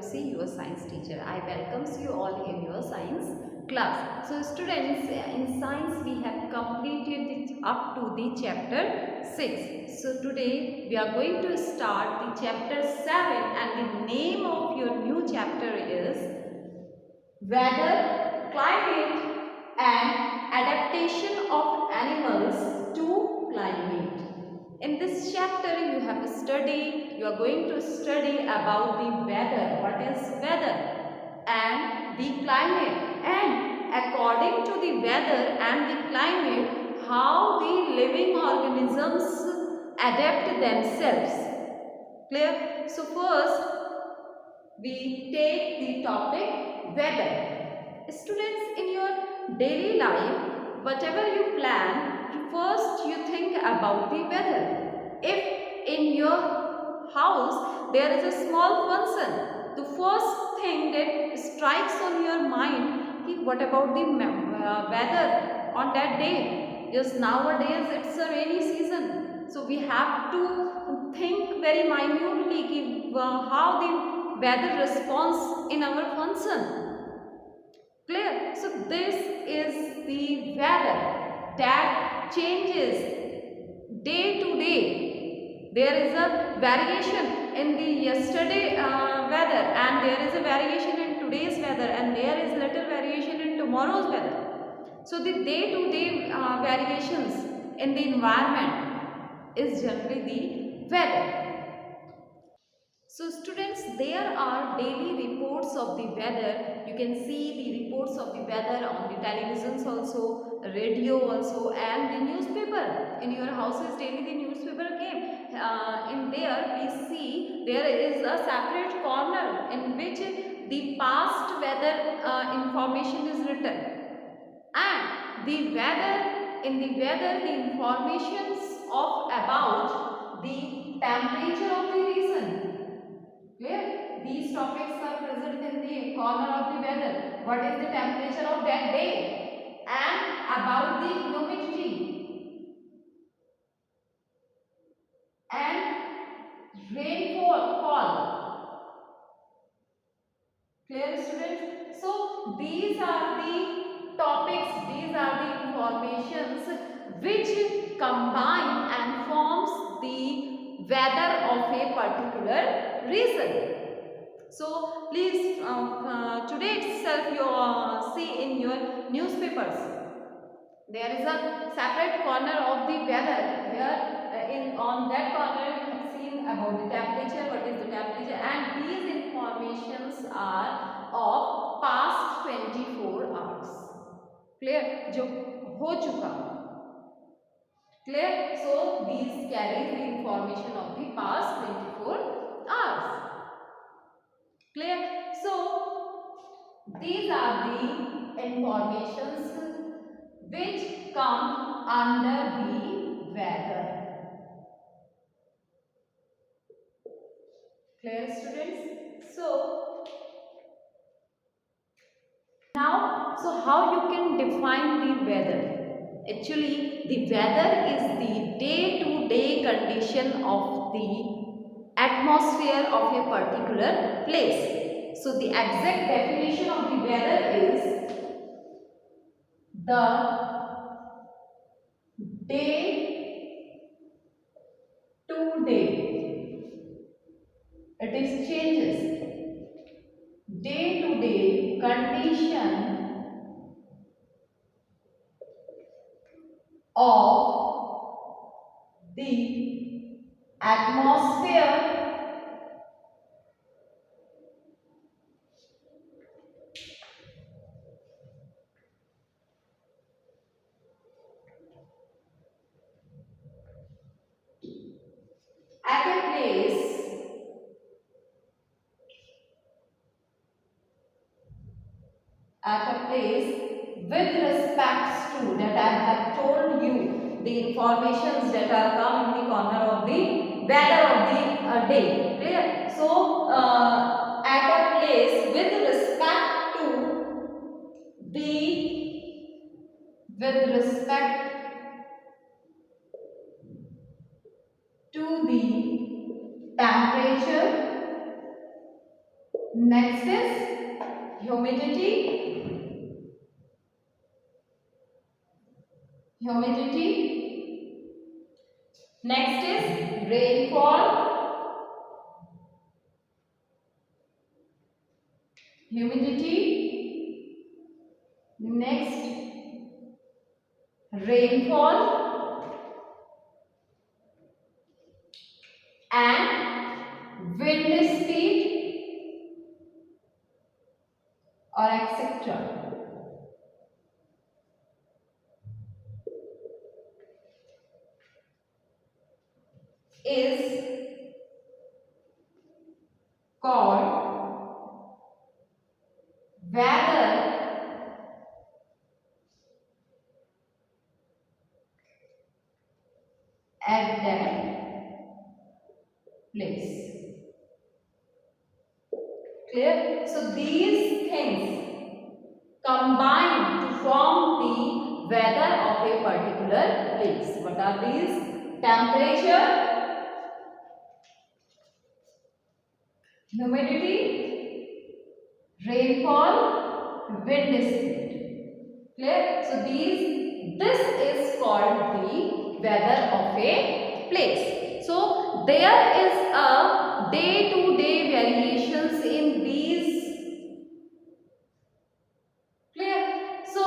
Lucy, your science teacher. I welcomes you all in your science class. So students, in science we have completed it up to the chapter 6. So today we are going to start the chapter 7, and the name of your new chapter is Weather, Climate and Adaptation of Animals to Climate. In this chapter you are going to study about the weather, what is weather, and the climate, and according to the weather and the climate, how the living organisms adapt themselves. Clear? So first we take the topic weather. Students, in your daily life, whatever you plan, first you think about the weather. If in your house there is a small function, the first thing that strikes on your mind is what about the weather on that day? Because nowadays it's a rainy season, so we have to think very minutely how the weather response in our function. Clear? So this is the weather that changes day to day. There is a variation in the yesterday weather, and there is a variation in today's weather, and there is little variation in tomorrow's weather. So the day to day variations in the environment is generally the weather. So students, there are daily reports of the weather. You can see the reports of the weather on the televisions also, radio also, and the newspaper. In your houses daily the newspaper came. In there we see there is a separate corner in which the past weather information is written. And the weather, in the weather, the informations of about the temperature of the region. Clear? These topics are present in the corner of the weather. What is the temperature of that day? And about the humidity and rainfall. Clear, students? So these are the topics, these are the informations which combine and forms the weather of a particular region. So please today itself you see in your newspapers there is a separate corner of the weather. Here in on that corner you have seen about the temperature, what is the temperature, and these informations are of past 24 hours. Clear? जो हो चुका. Clear? So these carry the information of the past 24 hours. Clear? So these are the informations which come under the weather. Clear, students? So now, so how you can define the weather? Actually, the weather is the day-to-day condition of the atmosphere of a particular place. So the exact definition of the weather is the day to day. It is changes. Day to day condition of the atmosphere at a place with respects to that I have told you the informations that are come in the corner of the weather of the day. Clear? So at a place with respect to the temperature Next is humidity. Humidity. Next is rainfall. Humidity. Next, rainfall and wind speed or etc. is called weather at that place. Clear? So these things combine to form the weather of a particular place. What are these? Temperature, humidity, rainfall, wind speed. Clear? So this is called the weather of a place. So there is a day-to-day variations in these. Clear? So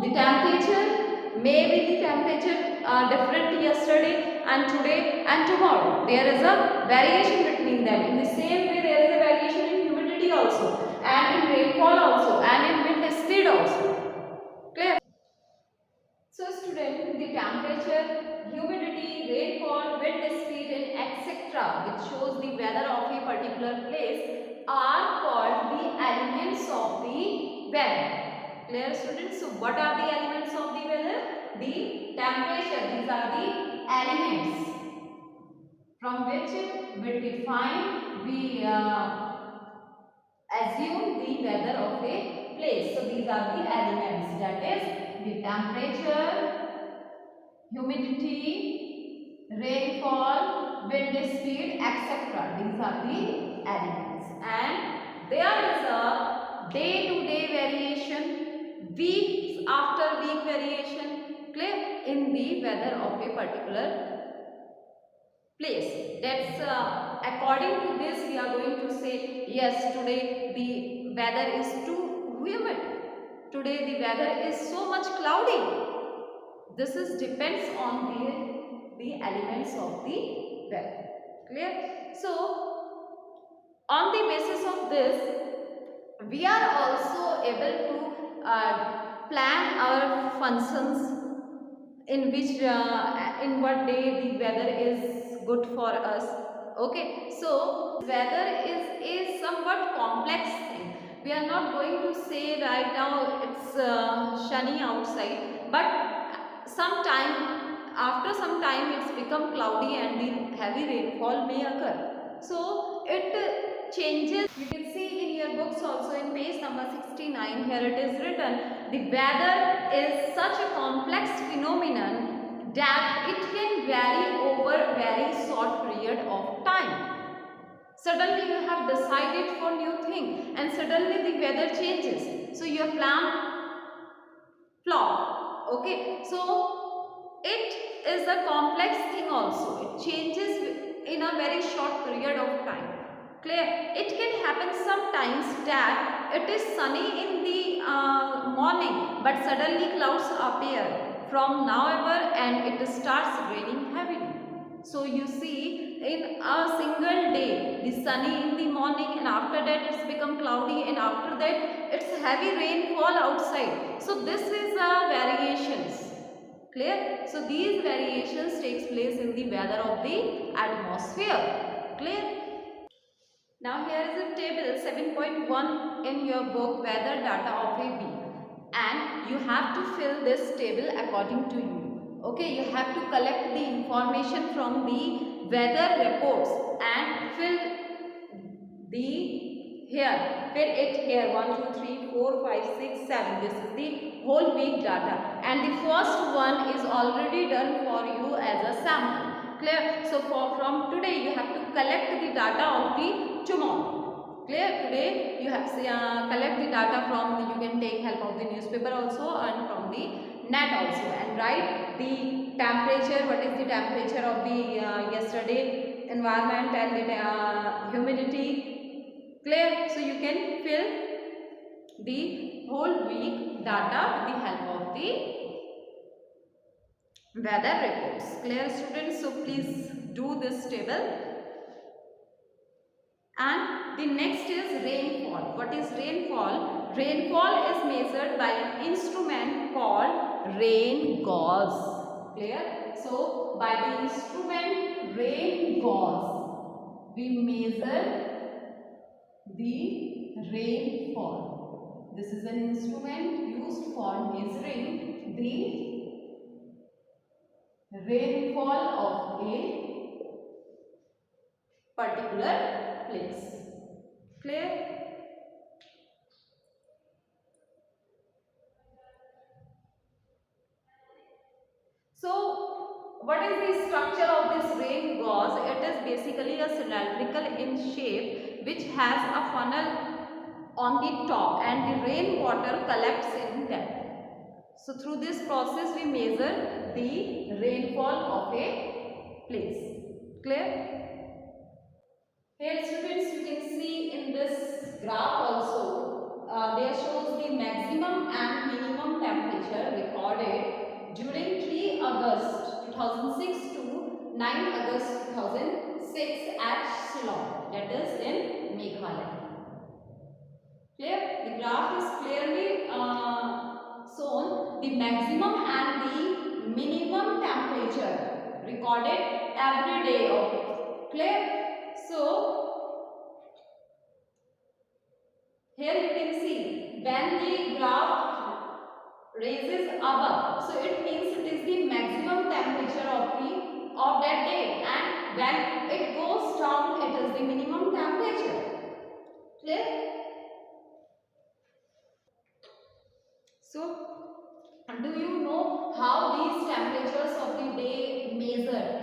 the temperature, maybe the temperature are different yesterday and today and tomorrow. There is a variation between them. In the same way, there is a variation in humidity also, and in rainfall also, and in wind speed also. Clear? So student, the temperature, humidity, rainfall, wind speed and etc. which shows the weather of a particular place are called the elements of the weather. Clear students? So what are the elements of the weather? The temperature, these are the elements from which we define, we assume the weather of a place. So these are the elements, that is the temperature, humidity, rainfall, wind speed, etc. These are the elements, and there is a day-to-day variation, weeks after week variation, clear, in the weather of a particular place. That's according to this we are going to say, yes, today the weather is too humid, today the weather is so much cloudy. This is depends on the elements of the weather. Clear? So on the basis of this, we are also able to plan our functions, in which in what day the weather is good for us. Okay, so weather is somewhat complex thing. We are not going to say right now it's sunny outside, but after some time it's become cloudy and the heavy rainfall may occur. So it changes. You can see in your books also in page number 69, here it is written, the weather is such a complex phenomenon that it can vary over a very short period of time. Suddenly you have decided for new thing and suddenly the weather changes. So your plan flop. Okay, so it is a complex thing also. It changes in a very short period of time. Clear? It can happen sometimes that it is sunny in the morning, but suddenly clouds appear from nowhere and it starts raining heavily. So you see, in a single day, the sunny in the morning and after that it's become cloudy and after that it's heavy rainfall outside. So this is variations. Clear? So these variations takes place in the weather of the atmosphere. Clear? Now here is a table 7.1 in your book, weather data of a week, and you have to fill this table according to you. Okay, you have to collect the information from the weather reports and fill it here 1 2 3 4 5 6 7. This is the whole week data, and the first one is already done for you as a sample. Clear? So from today you have to collect the data of the tomorrow. Clear? Today you have collect the data from the, you can take help of the newspaper also and from the net also, and write the temperature, what is the temperature of the yesterday environment and the humidity. Clear? So you can fill the whole week data with the help of the weather reports. Clear, students? So please do this table. And the next is rainfall. What is rainfall? Rainfall is measured by an instrument called rain gauge. Clear? So by the instrument rain gauge, we measure the rainfall. This is an instrument used for measuring the rainfall of a particular place. Clear? So, what is the structure of this rain gauze? It is basically a cylindrical in shape which has a funnel on the top and the rainwater collects in that. So, through this process we measure the rainfall of a place. Clear? Here students, you can see in this graph also, there shows the maximum and minimum temperature recorded during 3 August 2006 to 9 August 2006 at Shillong, that is in Meghalaya. Clear? The graph is clearly shown the maximum and the minimum temperature recorded every day of it. Clear? So, here you can see when the graph raises above, so it means it is the maximum temperature of that day, and when it goes down, it is the minimum temperature. Clear? So, do you know how these temperatures of the day measured?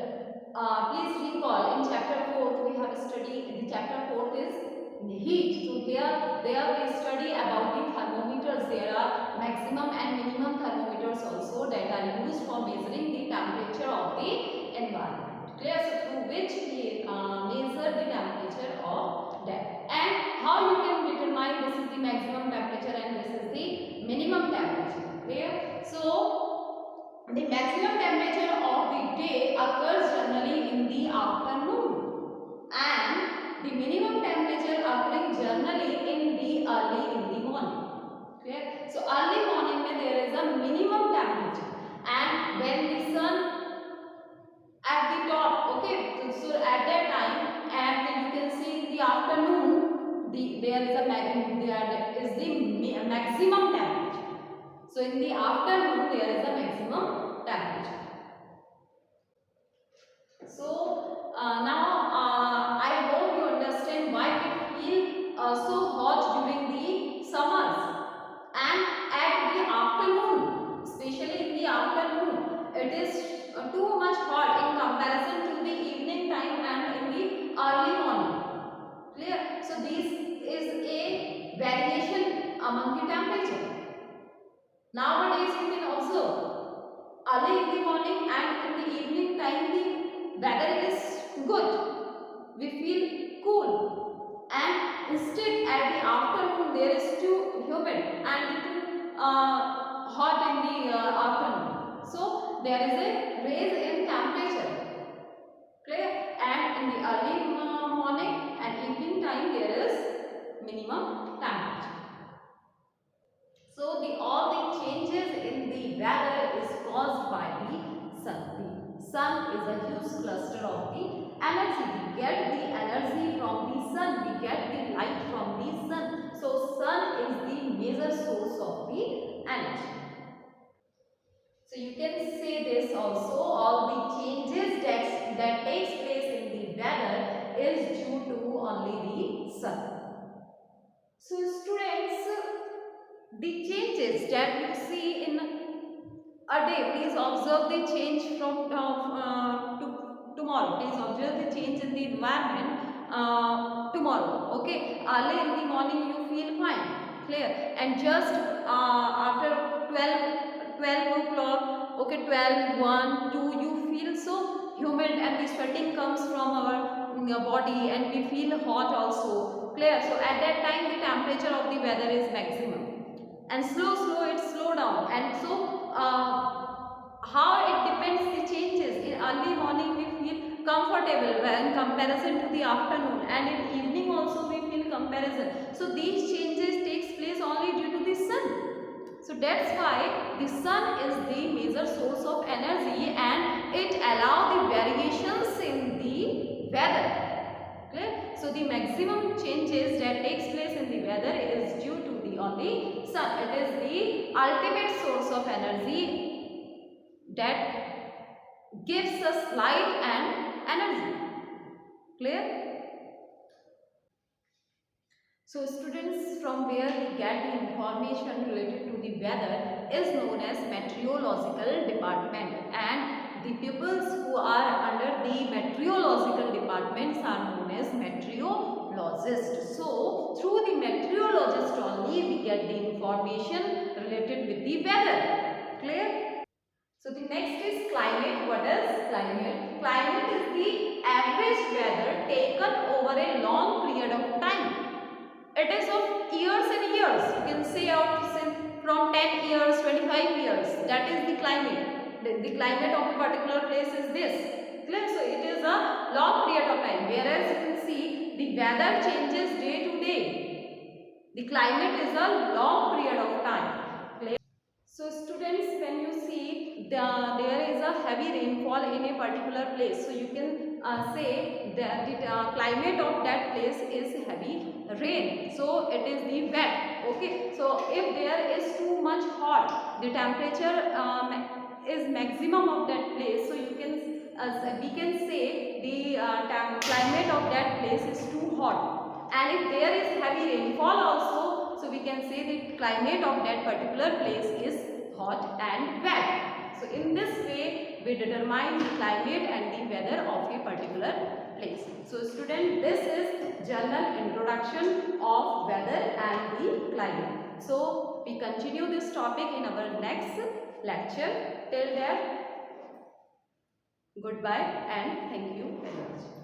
Please recall in chapter 4 we have studied, the chapter 4 is heat. So there we study about the thermometers. There are maximum and minimum thermometers also that are used for measuring the temperature of the environment. Clear? So through which we measure the temperature of that. And how you can determine this is the maximum temperature and this is the minimum temperature. Clear? So the maximum temperature of the day occurs generally in the afternoon and the minimum temperature occurring generally in the early in the morning. Clear? So early morning there is a minimum temperature, and when the sun at the top, okay, so at that time, and you can see in the afternoon there is the maximum temperature. So in the afternoon there is a maximum temperature. So now I hope you understand why we feel so hot during the summers, and at the afternoon, especially in the afternoon, it is too much hot in comparison to the evening time and in the early morning. Clear? So this is a variation among the temperature. Nowadays you can observe early in the morning and in the evening time the weather is good. We feel cool, and instead at the afternoon there is too humid and too hot in the afternoon. So there is a raise in temperature. Clear? And in the early morning and evening time there is minimum temperature. So all the changes in the weather is caused by the sun. The sun is a huge cluster of the energy. We get the energy from the sun. We get the light from the sun. So sun is the major source of the energy. So you can say this also, all the changes that takes place in the weather is due to only the sun. So students, the changes that you see in a day, please observe the change from to tomorrow. Please observe the change in the environment tomorrow. Okay, early in the morning you feel fine, clear, and just after 12 o'clock, okay, 12, 1, 2, you feel so humid and the sweating comes from our body and we feel hot also, clear. So at that time the temperature of the weather is maximum, and slow it slow down. And so how it depends the changes. In early morning we feel comfortable when comparison to the afternoon, and in evening also we feel comparison. So these changes takes place only due to the sun. So that's why the sun is the major source of energy, and it allow the variations in the weather, clear. So the maximum changes that takes place in the weather is due to the only sun. It is the ultimate source of energy that gives us light and energy, clear. So students, from where we get the information related to the weather is known as meteorological department, and the pupils who are under the meteorological departments are known as meteorologists. So through the meteorologist only we get the information related with the weather, clear. So the next is climate. What is climate? Climate is the average weather taken over a long period of time. It is of years and years. You can say out from 10 years, 25 years. That is the climate. The climate of a particular place is this. Clear? So it is a long period of time. Whereas you can see the weather changes day to day. The climate is a long period of time. Clear? So students, when you see there is a heavy rainfall in a particular place, so you can say that the climate of that place is heavy rain. So it is the wet. Okay. So if there is too much hot, the temperature is maximum of that place. So you can we can say the climate of that place is too hot. And if there is heavy rainfall also, so we can say the climate of that particular place is hot and wet. So in this way we determine the climate and the weather of a particular place. So student, this is general introduction of weather and the climate. So we continue this topic in our next lecture. Till then, goodbye and thank you very much.